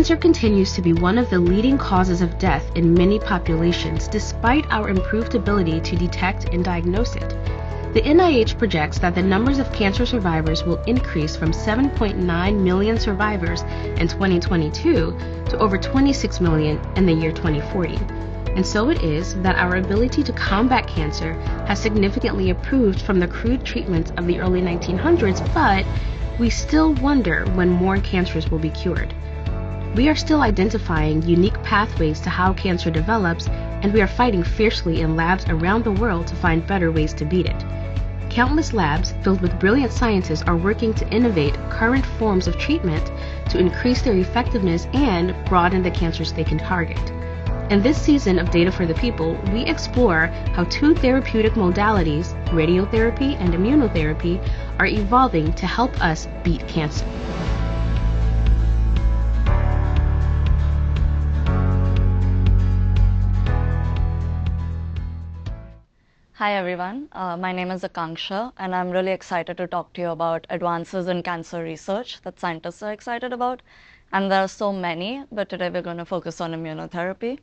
Cancer continues to be one of the leading causes of death in many populations, despite our improved ability to detect and diagnose it. The NIH projects that the numbers of cancer survivors will increase from 7.9 million survivors in 2022 to over 26 million in the year 2040. And so it is that our ability to combat cancer has significantly improved from the crude treatments of the early 1900s, but we still wonder when more cancers will be cured. We are still identifying unique pathways to how cancer develops, and we are fighting fiercely in labs around the world to find better ways to beat it. Countless labs filled with brilliant scientists are working to innovate current forms of treatment to increase their effectiveness and broaden the cancers they can target. In this season of Data for the People, we explore how two therapeutic modalities, radiotherapy and immunotherapy, are evolving to help us beat cancer. Hi everyone, my name is Akanksha and I'm really excited to talk to you about advances in cancer research that scientists are excited about. And there are so many, but today we're going to focus on immunotherapy.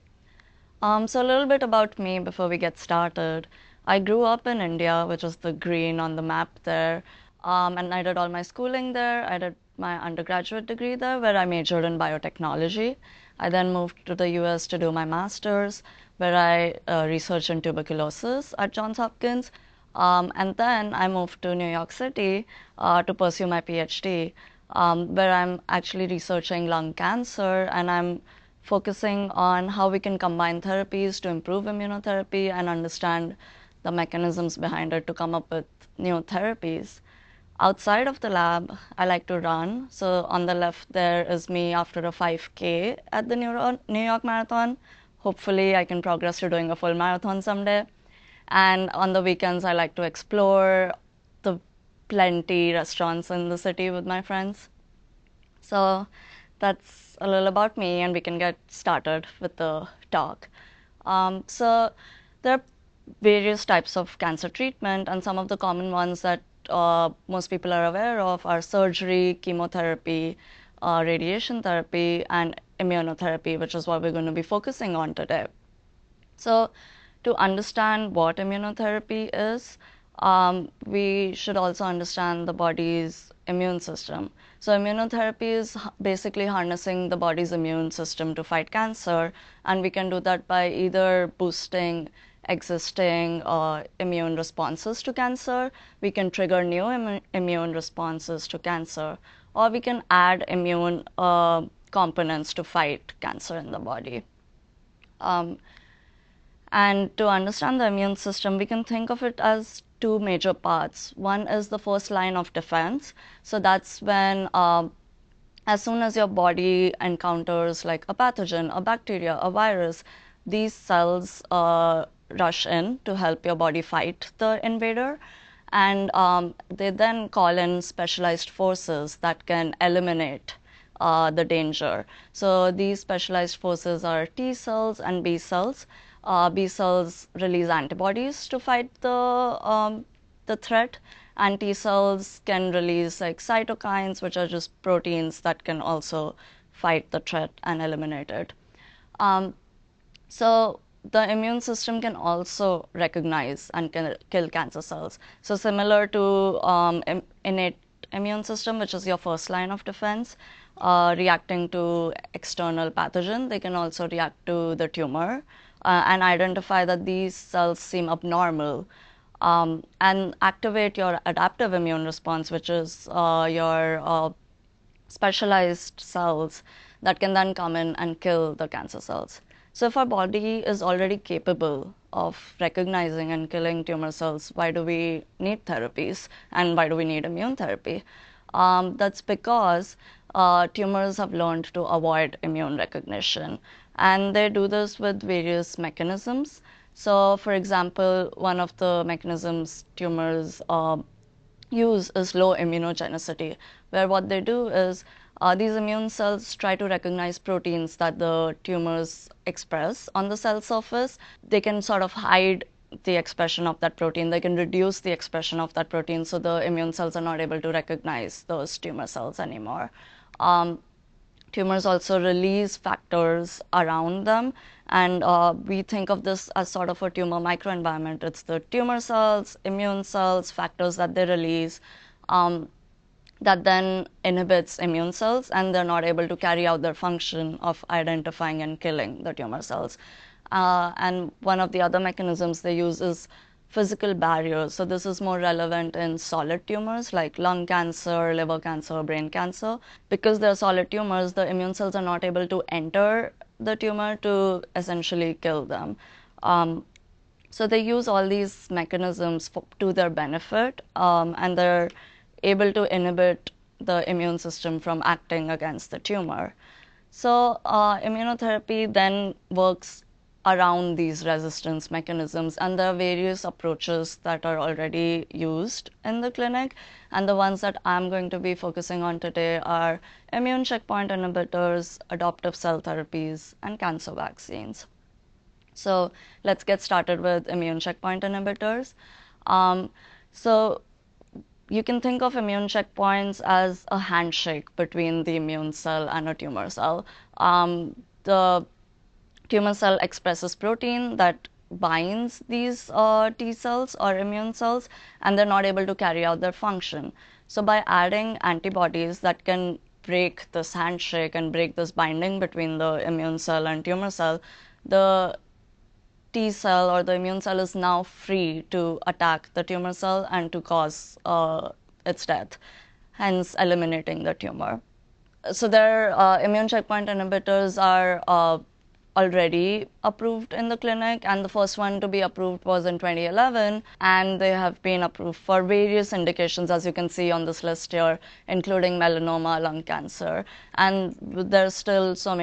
So a little bit about me before we get started. I grew up in India, which is the green on the map there, and I did all my schooling there. I did my undergraduate degree there where I majored in biotechnology. I then moved to the US to do my master's, where I researched in tuberculosis at Johns Hopkins. And then I moved to New York City to pursue my PhD, where I'm actually researching lung cancer, and I'm focusing on how we can combine therapies to improve immunotherapy and understand the mechanisms behind it to come up with new therapies. Outside of the lab, I like to run. So on the left there is me after a 5K at the New York Marathon. Hopefully I can progress to doing a full marathon someday. And on the weekends, I like to explore the plenty restaurants in the city with my friends. So that's a little about me, and we can get started with the talk. So there are various types of cancer treatment, and some of the common ones that most people are aware of are surgery, chemotherapy, radiation therapy, and immunotherapy, which is what we're going to be focusing on today. So to understand what immunotherapy is, we should also understand the body's immune system. So immunotherapy is basically harnessing the body's immune system to fight cancer, and we can do that by either boosting existing immune responses to cancer, we can trigger new immune responses to cancer, or we can add immune components to fight cancer in the body. And to understand the immune system, we can think of it as two major parts. One is the first line of defense. So that's when, as soon as your body encounters like a pathogen, a bacteria, a virus, these cells rush in to help your body fight the invader. And they then call in specialized forces that can eliminate the danger. So these specialized forces are T cells and B cells. B cells release antibodies to fight the threat, and T cells can release like cytokines, which are just proteins that can also fight the threat and eliminate it. So the immune system can also recognize and can kill cancer cells. So similar to innate immune system, which is your first line of defense, reacting to external pathogen, they can also react to the tumor and identify that these cells seem abnormal, and activate your adaptive immune response, which is your specialized cells that can then come in and kill the cancer cells. So if our body is already capable of recognizing and killing tumor cells, why do we need therapies, and why do we need immune therapy? That's because tumors have learned to avoid immune recognition, and they do this with various mechanisms. So for example, one of the mechanisms tumors use is low immunogenicity, where what they do is these immune cells try to recognize proteins that the tumors express on the cell surface. They can sort of hide the expression of that protein. They can reduce the expression of that protein, so the immune cells are not able to recognize those tumor cells anymore. tumors also release factors around them, and we think of this as sort of a tumor microenvironment. It's the tumor cells, immune cells, factors that they release, that then inhibits immune cells, and they're not able to carry out their function of identifying and killing the tumor cells. And one of the other mechanisms they use is physical barriers. So this is more relevant in solid tumors like lung cancer, liver cancer, brain cancer. Because they're solid tumors, the immune cells are not able to enter the tumor to essentially kill them. So they use all these mechanisms to their benefit, and they're able to inhibit the immune system from acting against the tumor. So immunotherapy then works around these resistance mechanisms, and there are various approaches that are already used in the clinic, and the ones that I'm going to be focusing on today are immune checkpoint inhibitors, adoptive cell therapies, and cancer vaccines. So let's get started with immune checkpoint inhibitors. So you can think of immune checkpoints as a handshake between the immune cell and a tumor cell. The tumor cell expresses protein that binds these T cells or immune cells, and they're not able to carry out their function. So by adding antibodies that can break this handshake and break this binding between the immune cell and tumor cell, the T cell or the immune cell is now free to attack the tumor cell and to cause its death, hence eliminating the tumor. So their immune checkpoint inhibitors are already approved in the clinic, and the first one to be approved was in 2011, and they have been approved for various indications, as you can see on this list here, including melanoma, lung cancer, and there's still so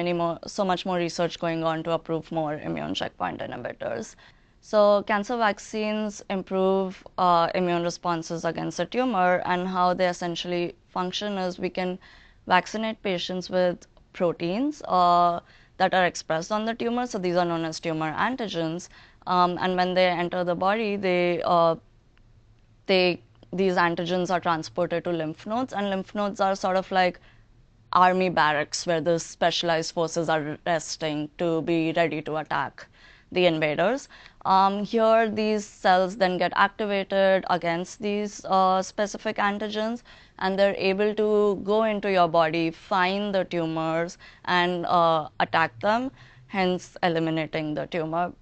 much more research going on to approve more immune checkpoint inhibitors. So cancer vaccines improve immune responses against a tumor, and how they essentially function is we can vaccinate patients with proteins that are expressed on the tumor. So these are known as tumor antigens. And when they enter the body, these antigens are transported to lymph nodes, and lymph nodes are sort of like army barracks where the specialized forces are resting to be ready to attack the invaders. Here, these cells then get activated against these specific antigens, and they're able to go into your body, find the tumors, and attack them, hence eliminating the tumor.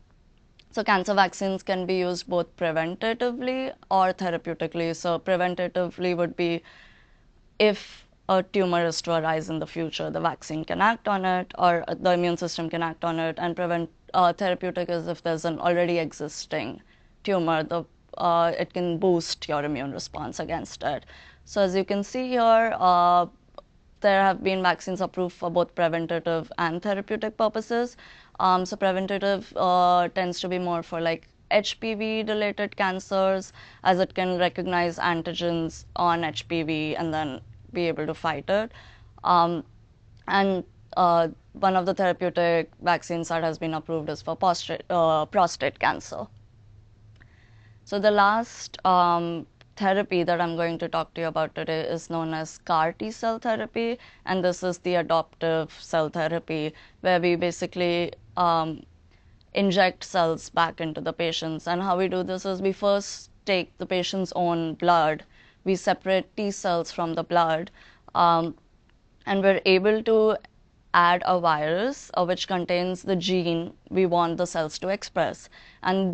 So cancer vaccines can be used both preventatively or therapeutically. So preventatively would be if a tumor is to arise in the future, the vaccine can act on it, or the immune system can act on it, and prevent. Therapeutic is if there's an already existing tumor, it can boost your immune response against it. So as you can see here, there have been vaccines approved for both preventative and therapeutic purposes. So preventative tends to be more for like HPV-related cancers, as it can recognize antigens on HPV and then be able to fight it. And one of the therapeutic vaccines that has been approved is for prostate cancer. So the last therapy that I'm going to talk to you about today is known as CAR T cell therapy, and this is the adoptive cell therapy, where we basically inject cells back into the patients. And how we do this is we first take the patient's own blood, we separate T cells from the blood, and we're able to add a virus which contains the gene we want the cells to express. And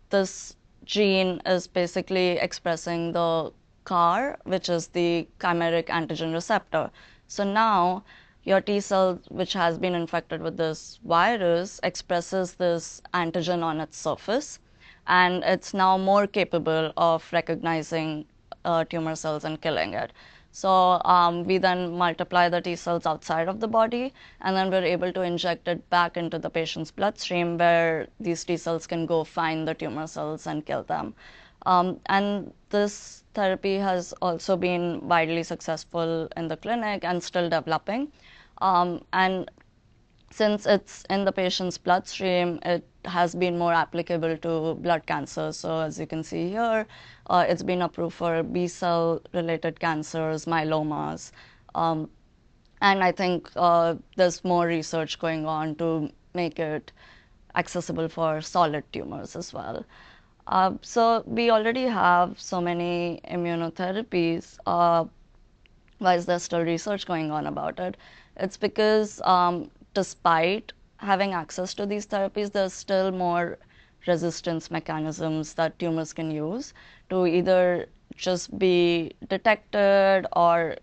this gene is basically expressing the CAR, which is the chimeric antigen receptor. So now your T cell, which has been infected with this virus, expresses this antigen on its surface, and it's now more capable of recognizing tumor cells and killing it. So we then multiply the T cells outside of the body, and then we're able to inject it back into the patient's bloodstream, where these T cells can go find the tumor cells and kill them. And this therapy has also been widely successful in the clinic and still developing. And since it's in the patient's bloodstream, it has been more applicable to blood cancer. So as you can see here, it's been approved for B-cell related cancers, myelomas, And I think there's more research going on to make it accessible for solid tumors as well. So we already have so many immunotherapies. Why is there still research going on about it? It's because despite having access to these therapies, there's still more resistance mechanisms that tumors can use to either just be detected or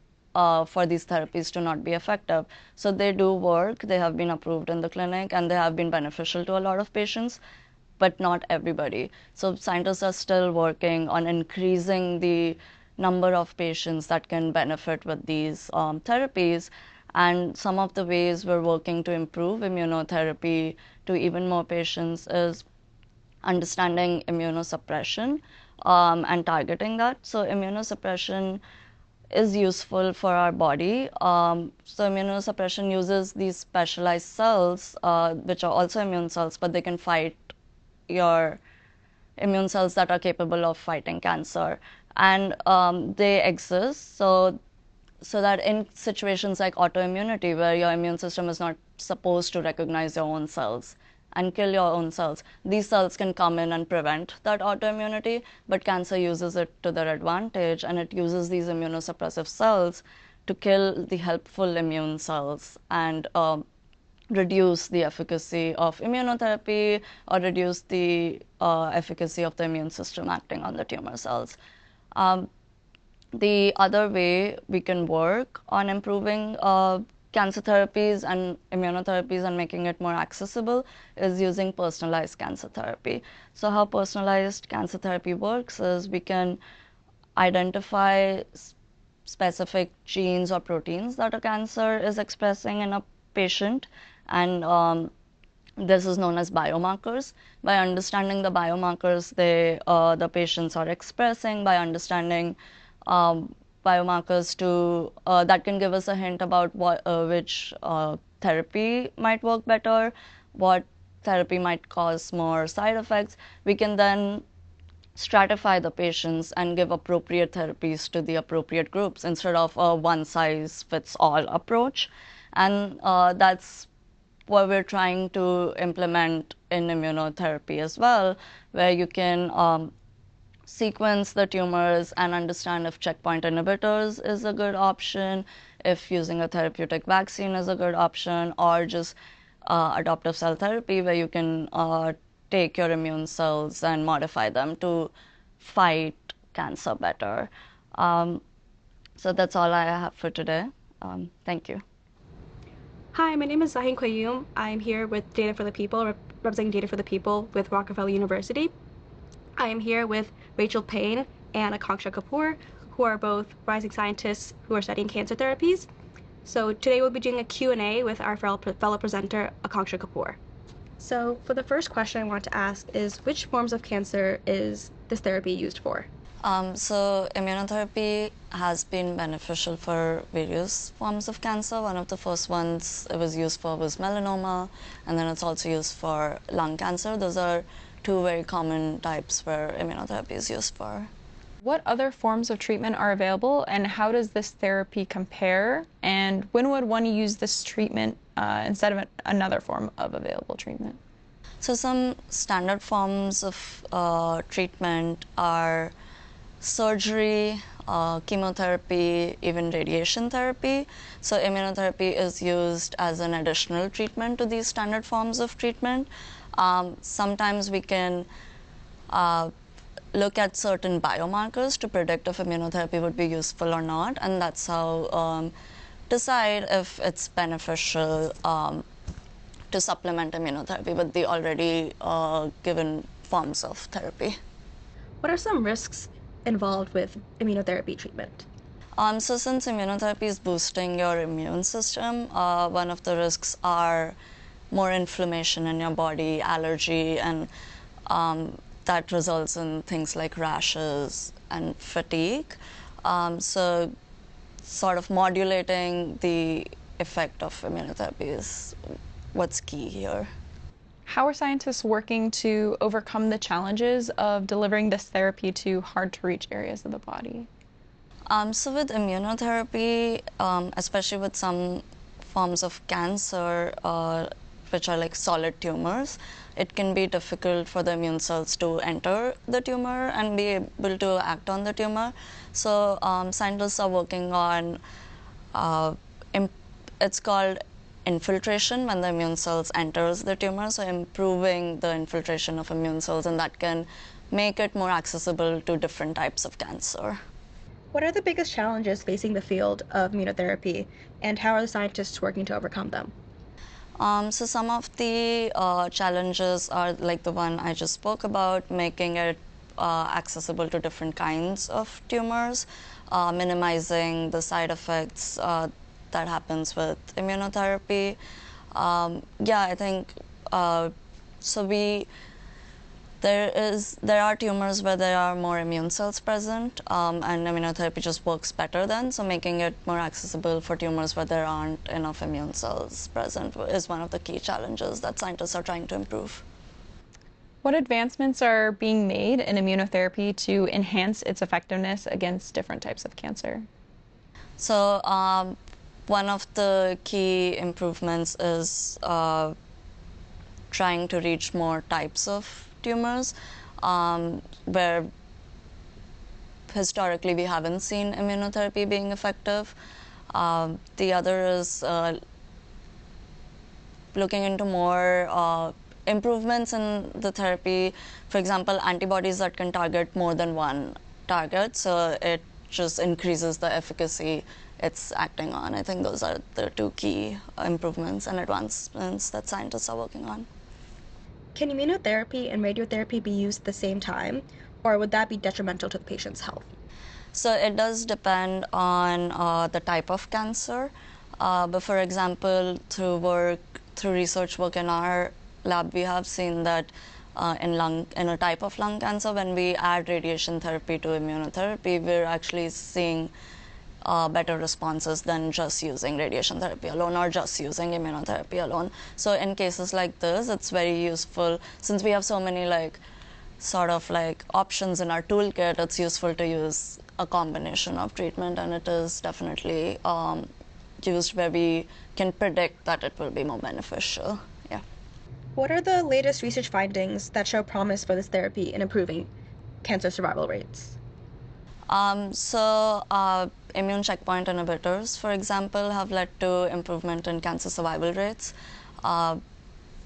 for these therapies to not be effective. So they do work, they have been approved in the clinic, and they have been beneficial to a lot of patients, but not everybody. So scientists are still working on increasing the number of patients that can benefit with these therapies. And some of the ways we're working to improve immunotherapy to even more patients is understanding immunosuppression and targeting that. So immunosuppression is useful for our body. So immunosuppression uses these specialized cells, which are also immune cells, but they can fight your immune cells that are capable of fighting cancer. And they exist so that in situations like autoimmunity, where your immune system is not supposed to recognize your own cells and kill your own cells, these cells can come in and prevent that autoimmunity, but cancer uses it to their advantage, and it uses these immunosuppressive cells to kill the helpful immune cells and reduce the efficacy of immunotherapy or reduce the efficacy of the immune system acting on the tumor cells. The other way we can work on improving cancer therapies and immunotherapies and making it more accessible is using personalized cancer therapy. So how personalized cancer therapy works is we can identify specific genes or proteins that a cancer is expressing in a patient, and this is known as biomarkers. By understanding the biomarkers the patients are expressing, by understanding biomarkers to that can give us a hint about which therapy might work better, what therapy might cause more side effects. We can then stratify the patients and give appropriate therapies to the appropriate groups instead of a one-size-fits-all approach. And that's what we're trying to implement in immunotherapy as well, where you can sequence the tumors and understand if checkpoint inhibitors is a good option, if using a therapeutic vaccine is a good option, or just adoptive cell therapy, where you can take your immune cells and modify them to fight cancer better. So that's all I have for today. Thank you. Hi, my name is Zahin Qayyum. I'm here with Data for the People, representing Data for the People with Rockefeller University. I am here with Rachel Payne and Akanksha Kapoor, who are both rising scientists who are studying cancer therapies. So today we'll be doing a Q&A with our fellow presenter, Akanksha Kapoor. So for the first question I want to ask is, which forms of cancer is this therapy used for? So immunotherapy has been beneficial for various forms of cancer. One of the first ones it was used for was melanoma, and then it's also used for lung cancer. Those are two very common types where immunotherapy is used for. What other forms of treatment are available, and how does this therapy compare? And when would one use this treatment instead of another form of available treatment? So some standard forms of treatment are surgery, chemotherapy, even radiation therapy. So immunotherapy is used as an additional treatment to these standard forms of treatment. Sometimes we can look at certain biomarkers to predict if immunotherapy would be useful or not, and that's how decide if it's beneficial to supplement immunotherapy with the already given forms of therapy. What are some risks involved with immunotherapy treatment? So since immunotherapy is boosting your immune system, one of the risks are more inflammation in your body, allergy, and that results in things like rashes and fatigue. So sort of modulating the effect of immunotherapy is what's key here. How are scientists working to overcome the challenges of delivering this therapy to hard-to-reach areas of the body? So with immunotherapy, especially with some forms of cancer, which are like solid tumors, it can be difficult for the immune cells to enter the tumor and be able to act on the tumor. So scientists are working on, it's called infiltration when the immune cells enters the tumor, so improving the infiltration of immune cells, and that can make it more accessible to different types of cancer. What are the biggest challenges facing the field of immunotherapy, and how are the scientists working to overcome them? So some of the challenges are like the one I just spoke about, making it accessible to different kinds of tumors, minimizing the side effects that happens with immunotherapy. Yeah, I think there are tumors where there are more immune cells present, and immunotherapy just works better then. So making it more accessible for tumors where there aren't enough immune cells present is one of the key challenges that scientists are trying to improve. What advancements are being made in immunotherapy to enhance its effectiveness against different types of cancer? So one of the key improvements is trying to reach more types of tumors, where historically we haven't seen immunotherapy being effective. The other is looking into more improvements in the therapy. For example, antibodies that can target more than one target, so it just increases the efficacy it's acting on. I think those are the two key improvements and advancements that scientists are working on. Can immunotherapy and radiotherapy be used at the same time, or would that be detrimental to the patient's health? So it does depend on the type of cancer. But for example, through research work in our lab, we have seen that in a type of lung cancer, when we add radiation therapy to immunotherapy, we're actually seeing better responses than just using radiation therapy alone or just using immunotherapy alone. So in cases like this, it's very useful, since we have so many options in our toolkit. It's useful to use a combination of treatment, and it is definitely used where we can predict that it will be more beneficial. Yeah. What are the latest research findings that show promise for this therapy in improving cancer survival rates? Immune checkpoint inhibitors, for example, have led to improvement in cancer survival rates.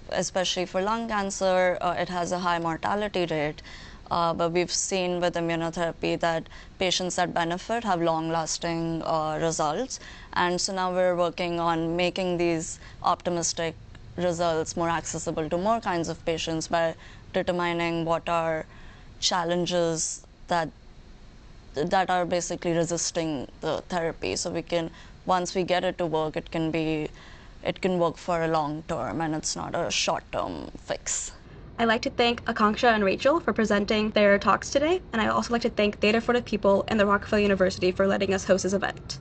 Especially for lung cancer, it has a high mortality rate. But we've seen with immunotherapy that patients that benefit have long-lasting results. And so now we're working on making these optimistic results more accessible to more kinds of patients by determining what are challenges that are basically resisting the therapy. So we can, once we get it to work, it can work for a long term, and it's not a short-term fix. I'd like to thank Akanksha and Rachel for presenting their talks today, and I'd also like to thank Data for the People and the Rockefeller University for letting us host this event.